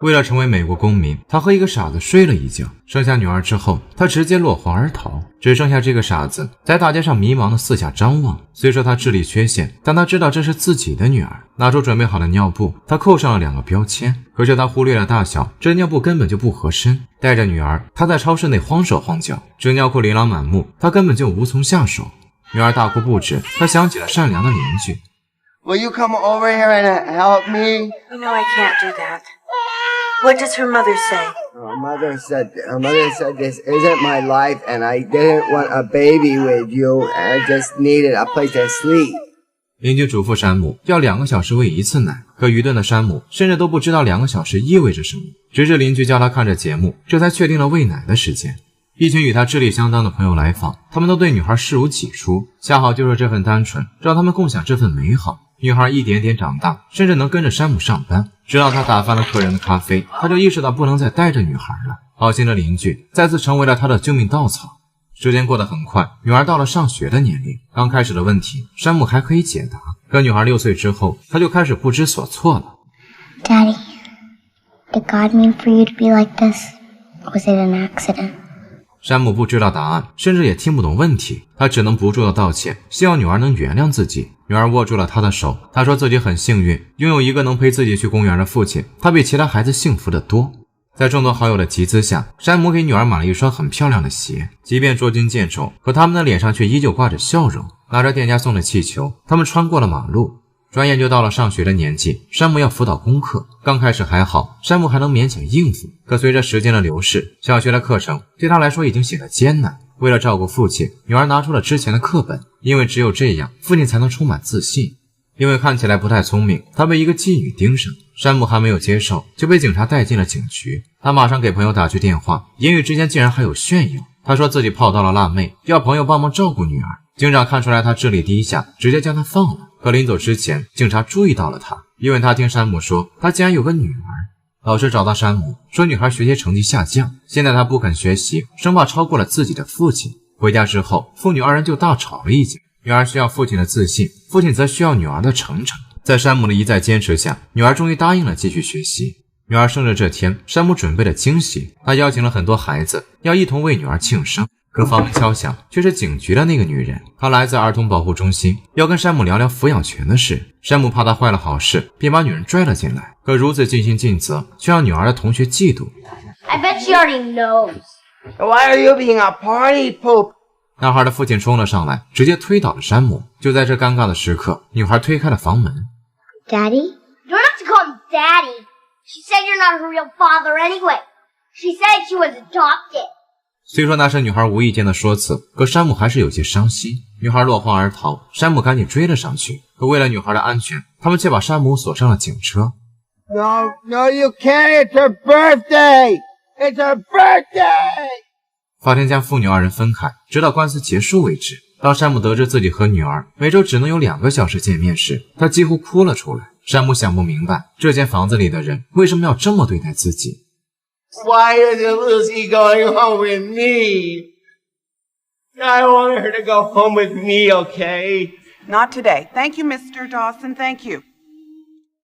为了成为美国公民，他和一个傻子睡了一觉。生下女儿之后，他直接落荒而逃，只剩下这个傻子在大街上迷茫的四下张望。虽说他智力缺陷，但他知道这是自己的女儿。拿出准备好的尿布，他扣上了2个标签，可是他忽略了大小，这尿布根本就不合身。带着女儿，他在超市内慌手慌脚，纸尿裤琳琅满目，他根本就无从下手。女儿大哭不止，他想起了善良的邻居。Will you come over here and help me? You know I can't do that. What does her mother say? Her mother said this isn't my life and I didn't want a baby with you and I just needed a place to sleep. 邻居嘱咐山姆要2个小时喂1次奶，可愚钝的山姆甚至都不知道2个小时意味着什么，直至邻居叫他看着节目，这才确定了喂奶的时间。一群与他智力相当的朋友来访，他们都对女孩视如己出，恰好就是这份单纯让他们共享这份美好。女孩一点点长大，甚至能跟着山姆上班，直到他打翻了客人的咖啡，他就意识到不能再带着女孩了。好心的邻居再次成为了他的救命稻草。时间过得很快，女儿到了上学的年龄，刚开始的问题山姆还可以解答，可女孩6岁之后，他就开始不知所措了。 Daddy, did God mean for you to be like this? Was it an accident? 山姆不知道答案，甚至也听不懂问题，他只能不住的道歉，希望女儿能原谅自己。女儿握住了他的手，他说自己很幸运，拥有一个能陪自己去公园的父亲，他比其他孩子幸福得多。在众多好友的集资下，山姆给女儿买了一双很漂亮的鞋，即便捉襟见肘，可他们的脸上却依旧挂着笑容。拿着店家送的气球，他们穿过了马路。转眼就到了上学的年纪，山姆要辅导功课。刚开始还好，山姆还能勉强应付，可随着时间的流逝，小学的课程对他来说已经显得艰难。为了照顾父亲，女儿拿出了之前的课本，因为只有这样，父亲才能充满自信。因为看起来不太聪明，他被一个妓女盯上，山姆还没有接受，就被警察带进了警局。他马上给朋友打去电话，言语之间竟然还有炫耀。他说自己泡到了辣妹，要朋友帮忙照顾女儿。警长看出来他智力低下，直接将他放了。可临走之前，警察注意到了他，因为他听山姆说他竟然有个女儿。老师找到山姆，说女孩学习成绩下降，现在她不肯学习，生怕超过了自己的父亲。回家之后，父女2人就大吵了一架。女儿需要父亲的自信，父亲则需要女儿的成长。在山姆的一再坚持下，女儿终于答应了继续学习。女儿生日这天，山姆准备了惊喜，他邀请了很多孩子，要一同为女儿庆生。可房门敲响，却是警局的那个女人，她来自儿童保护中心，要跟山姆聊聊抚养权的事。山姆怕她坏了好事，便把女人拽了进来。可如此尽心尽责，却让女儿的同学嫉妒。I bet she already knows. Why are you being a party poop? 男孩的父亲冲了上来，直接推倒了山姆。就在这尴尬的时刻，女孩推开了房门。Daddy? You don't have to call me Daddy. She said you're not her real father anyway. She said she was adopted. 虽说那是女孩无意间的说辞，可山姆还是有些伤心。女孩落荒而逃，山姆赶紧追了上去。可为了女孩的安全，他们却把山姆锁上了警车。No, you can't. It's her birthday. It's her birthday. 法庭将父女2人分开，直到官司结束为止。当山姆得知自己和女儿每周只能有2个小时见面时，他几乎哭了出来。山姆想不明白，这间房子里的人为什么要这么对待自己。Why isn't Lucy going home with me? I want her to go home with me, okay? Not today. Thank you, Mr. Dawson. Thank you.